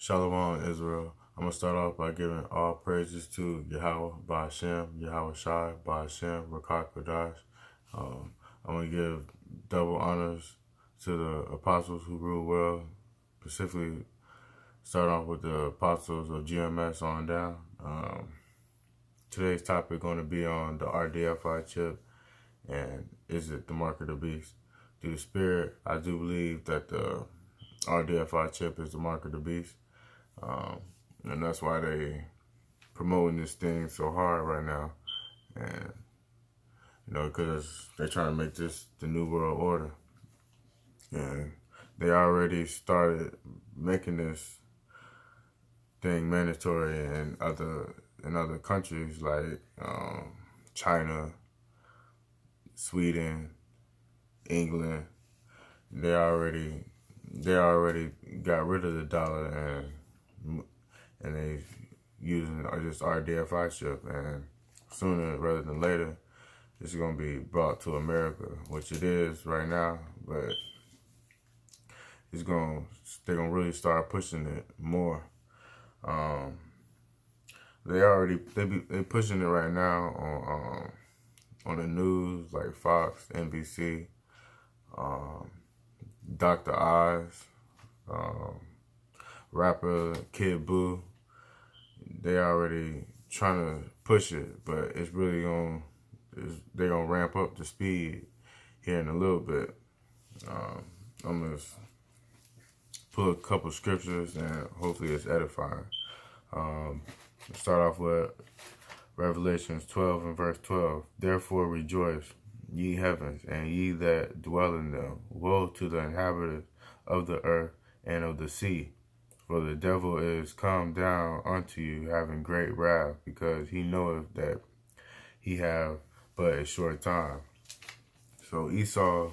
Shalom, Israel. I'm going to start off by giving all praises to Yahweh, Ba'ashem, Yahweh Shai, Ba'ashem, Rakak Kodash. I'm going to give double honors to the apostles who rule well, specifically start off with the apostles of GMS on down. Today's topic going to be on the RDFI chip, and is it the mark of the beast? Through the Spirit, I do believe that the RDFI chip is the mark of the beast. And that's why they promoting this thing so hard right now. And, because they're trying to make this the new world order. And they already started making this thing mandatory in other countries like China, Sweden, England. They already got rid of the dollar and they using this RDFI chip, and sooner rather than later it's going to be brought to America, which it is right now, but they're going to really start pushing it more. They pushing it right now on the news like Fox, NBC, Dr. Oz, rapper Kid Boo. They already trying to push it, but it's really they're gonna ramp up the speed here in a little bit. I'm gonna pull a couple scriptures and hopefully it's edifying. Start off with Revelations 12 and verse 12. Therefore rejoice, ye heavens, and ye that dwell in them. Woe to the inhabitants of the earth and of the sea. For the devil is come down unto you, having great wrath, because he knoweth that he have but a short time. So Esau,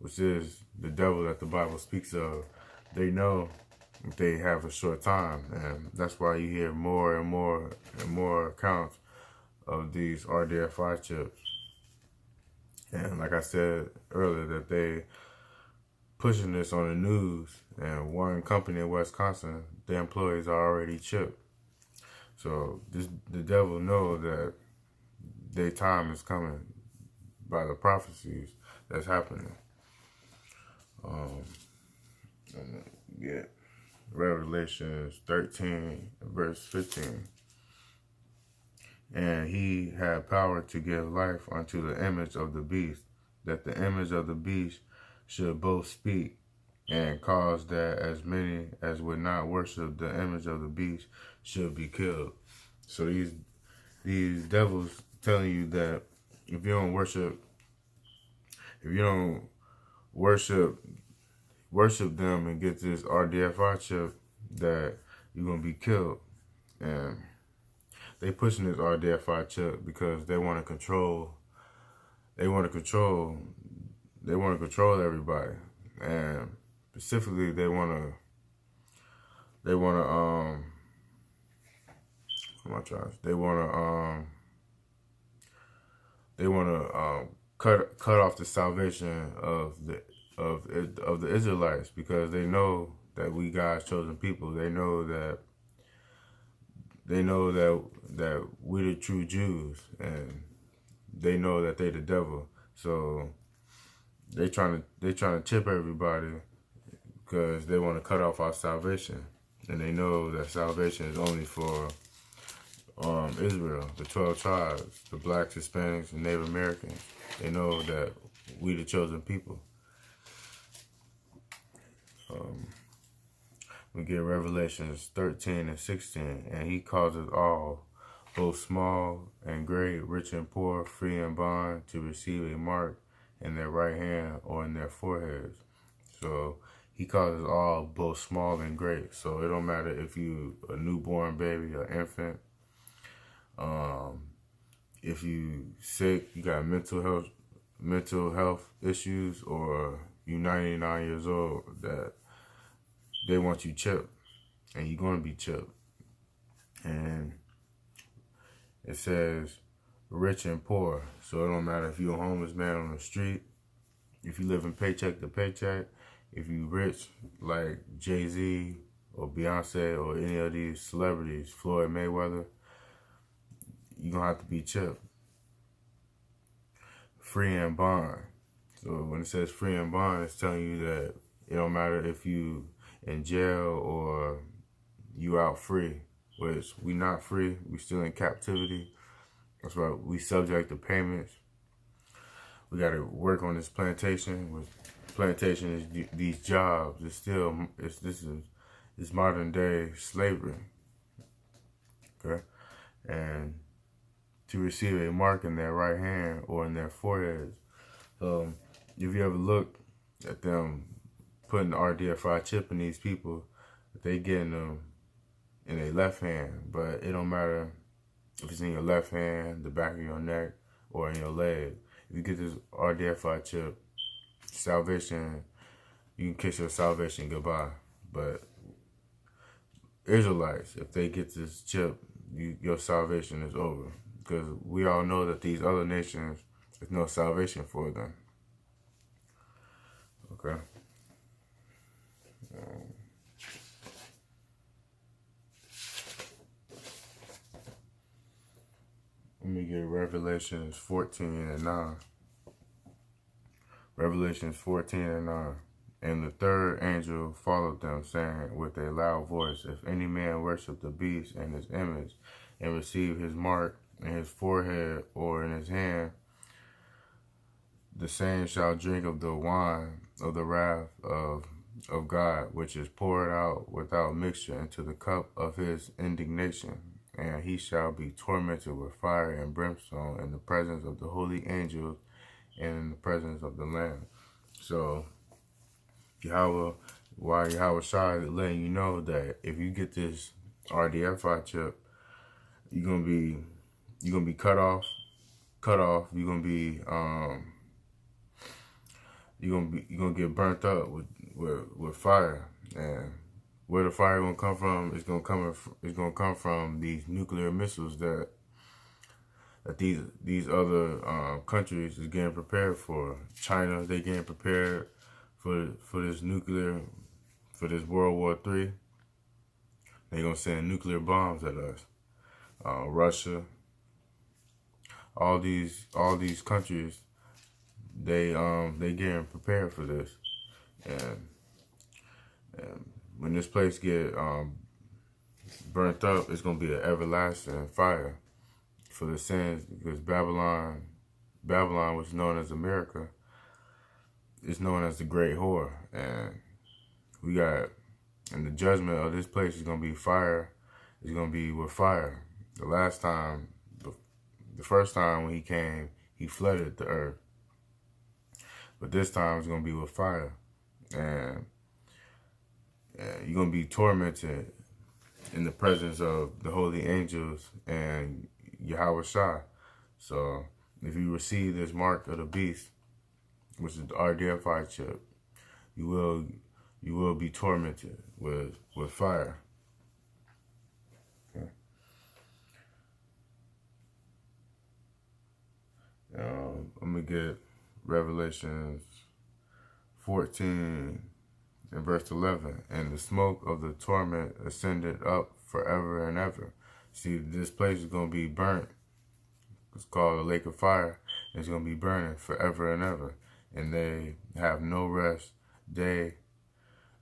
which is the devil that the Bible speaks of, they know they have a short time, and that's why you hear more and more accounts of these RDFI chips. And like I said earlier, that they pushing this on the news, and one company in Wisconsin, the employees are already chipped. So the devil know that their time is coming by the prophecies that's happening. Revelations 13 verse 15. And he had power to give life unto the image of the beast, that the image of the beast should both speak, and cause that as many as would not worship the image of the beast should be killed. So these devils telling you that if you don't worship them and get this RDFI chip, that you're gonna be killed. And they pushing this RDFI chip because they want to control everybody, and specifically they want to cut off the salvation of the Israelites, because they know that we God's chosen people. They know that we the true Jews, and they know that they the devil. So they trying to chip everybody because they want to cut off our salvation, and they know that salvation is only for Israel, the 12 tribes, the blacks, Hispanics, and Native Americans. They know that we the chosen people. We get Revelations 13 and 16, and he causes all, both small and great, rich and poor, free and bond, to receive a mark in their right hand or in their foreheads. So he causes all, both small and great. So it don't matter if you a newborn baby, an infant, if you sick, you got mental health issues, or you 99 years old, that they want you chipped, and you're going to be chipped. And it says rich and poor. So it don't matter if you're a homeless man on the street, if you live in paycheck to paycheck, if you rich like Jay-Z or Beyonce or any of these celebrities, Floyd Mayweather, you're going to have to be chipped. Free and bond. So when it says free and bond, it's telling you that it don't matter if you in jail or you out free, which we not free, we still in captivity. That's why we subject to payments. We got to work on this plantation. Plantation is these jobs. It's modern day slavery. Okay, and to receive a mark in their right hand or in their foreheads. So if you ever look at them putting the RFID chip in these people, they getting them in their left hand, but it don't matter if it's in your left hand, the back of your neck, or in your leg. If you get this RFID chip, salvation, you can kiss your salvation goodbye. But Israelites, if they get this chip, your salvation is over. Because we all know that these other nations, there's no salvation for them. Okay. Let me get Revelations 14 and 9. Revelations 14 and 9. And the third angel followed them, saying with a loud voice, if any man worship the beast and his image, and receive his mark in his forehead or in his hand, the same shall drink of the wine of the wrath of God, which is poured out without mixture into the cup of his indignation. And he shall be tormented with fire and brimstone in the presence of the holy angels and in the presence of the Lamb. So Yahweh Shai is letting you know that if you get this RFID chip, you're gonna be cut off. You're gonna get burnt up with fire. And where the fire gonna come from? It's gonna come from these nuclear missiles that these other countries is getting prepared for. China, they getting prepared for this World War III. They gonna send nuclear bombs at us. Russia, all these countries, they getting prepared for this, and when this place get burnt up, it's gonna be an everlasting fire for the sins, because Babylon, which is known as America, is known as the Great Whore, and the judgment of this place is gonna be fire. It's gonna be with fire. The first time when he came, he flooded the earth, but this time it's gonna be with fire, and you're gonna be tormented in the presence of the holy angels and Yahweh Shai. So if you receive this mark of the beast, which is the RFID chip, you will be tormented with fire. Okay. I'm gonna get Revelations 14 and verse 11. And the smoke of the torment ascended up forever and ever. See, this place is gonna be burnt. It's called a lake of fire. It's gonna be burning forever and ever. And they have no rest, day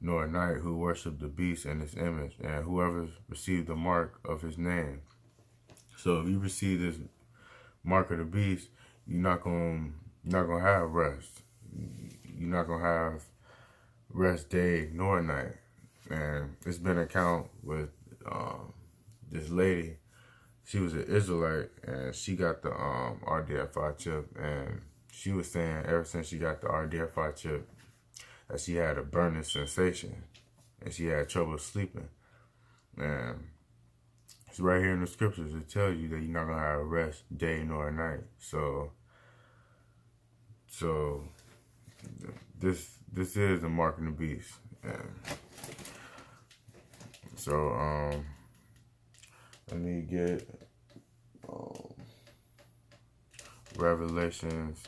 nor night, who worship the beast and his image, and whoever received the mark of his name. So if you receive this mark of the beast, you're not gonna have rest. You're not gonna have rest day nor night. And it's been an account with this lady. She was an Israelite, and she got the RFID chip, and she was saying ever since she got the RFID chip that she had a burning sensation and she had trouble sleeping. And it's right here in the scriptures. It tells you that you're not gonna have rest day nor night. So this is the mark of the beast. And so let me get Revelations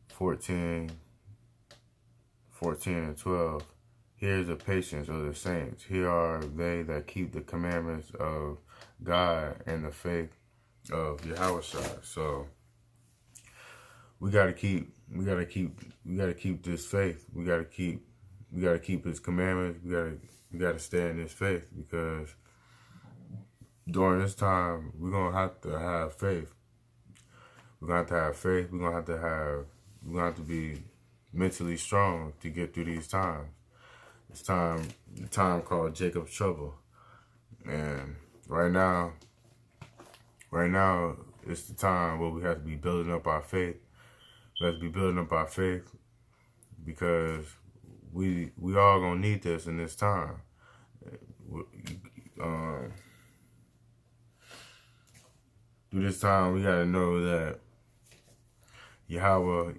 14 and 12. Here is the patience of the saints. Here are they that keep the commandments of God and the faith of Yahweh. So we gotta keep this faith. We gotta keep His commandments. We gotta stay in this faith, because during this time we're gonna have to have faith. We're gonna have to have faith. We're gonna have to be mentally strong to get through these times. It's the time called Jacob's trouble. And right now, it's the time where we have to be building up our faith. We have to be building up our faith, because we all gonna need this in this time. Through this time, we gotta know that Yahweh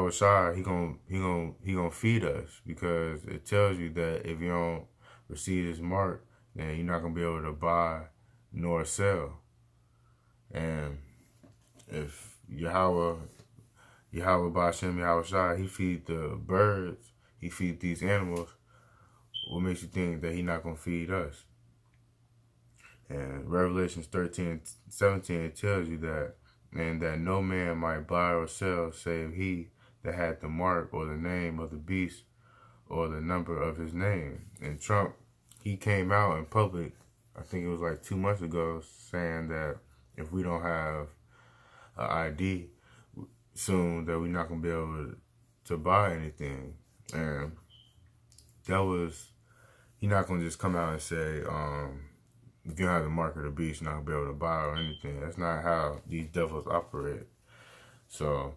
Shai, he gonna feed us, because it tells you that if you don't receive His mark, then you're not gonna be able to buy nor sell. And if Yahweh Bashem, Yahweh Shai, He feed the birds, He feed these animals, what makes you think that He not gonna feed us? And Revelations 13:17, it tells you that, and that no man might buy or sell save he that had the mark or the name of the beast or the number of his name. And Trump, he came out in public, I think it was like 2 months ago, saying that if we don't have an ID soon, that we're not going to be able to buy anything. And he's not going to just come out and say, if you don't have the mark of the beast, you're not going to be able to buy or anything. That's not how these devils operate. So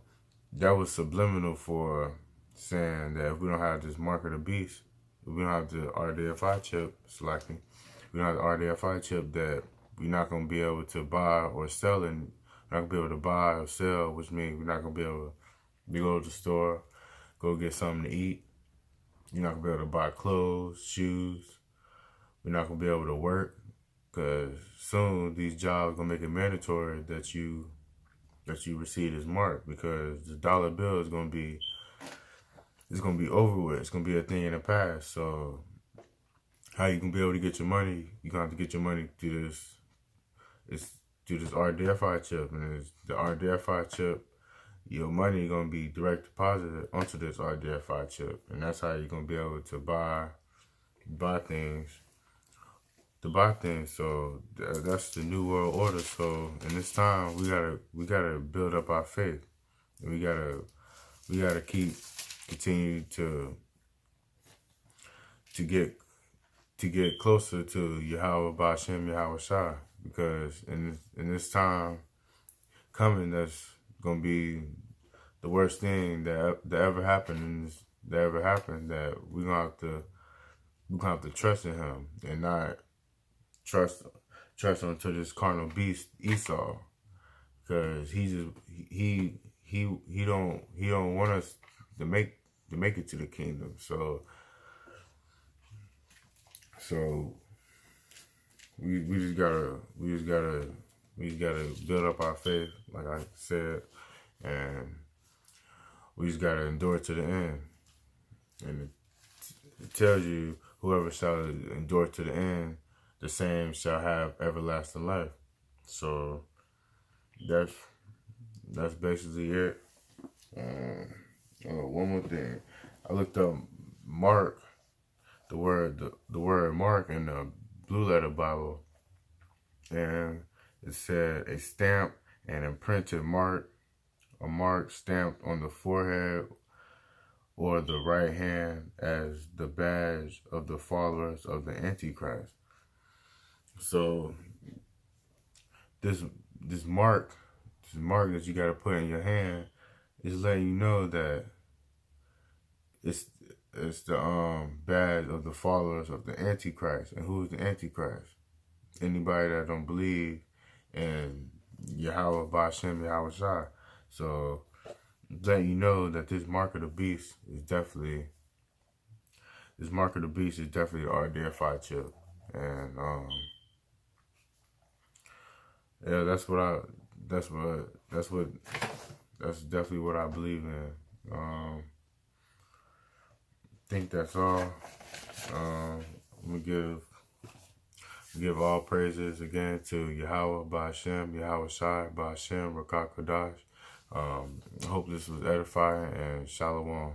that was subliminal for saying that if we don't have this mark of the beast, if we don't have the RFID chip, we don't have the RFID chip, that we're not going to be able to buy or sell, and we're not going to be able to buy or sell, which means we're not going to be able to go to the store, go get something to eat. You're not going to be able to buy clothes, shoes. We're not going to be able to work, because soon these jobs going to make it mandatory that you receive this mark, because the dollar bill is going to be, it's going to be over with. It's going to be a thing in the past. So how you going to be able to get your money? You're going to have to get your money through this RFID chip. And the RFID chip, your money going to be direct deposited onto this RFID chip. And that's how you're going to be able to buy things. So that's the new world order. So in this time, we gotta build up our faith. And we gotta continue to get closer to Yahweh Bashem, Yahweh Shai, because in this time coming, that's gonna be the worst thing that ever happened, that we're gonna have to trust in Him, and not trust onto this carnal beast Esau, because he don't want us to make it to the kingdom. So we just gotta build up our faith, like I said, and we just gotta endure to the end. And it tells you, whoever shall endure to the end, the same shall have everlasting life. So that's basically it. One more thing, I looked up mark, the word mark in the Blue Letter Bible, and it said a stamp, an imprinted mark, a mark stamped on the forehead or the right hand as the badge of the followers of the Antichrist. So this mark that you got to put in your hand is letting you know that it's the badge of the followers of the Antichrist. And who is the Antichrist? Anybody that don't believe in Yahweh Bashem, Yahweh Shai. So letting you know that this mark of the beast is definitely the RFID chip. And yeah, that's definitely what I believe in. think that's all. We give all praises again to Yahweh Ba'Shem, Yahweh Shai Ba'Shem, Rakak Kodash. I hope this was edifying, and Shalom.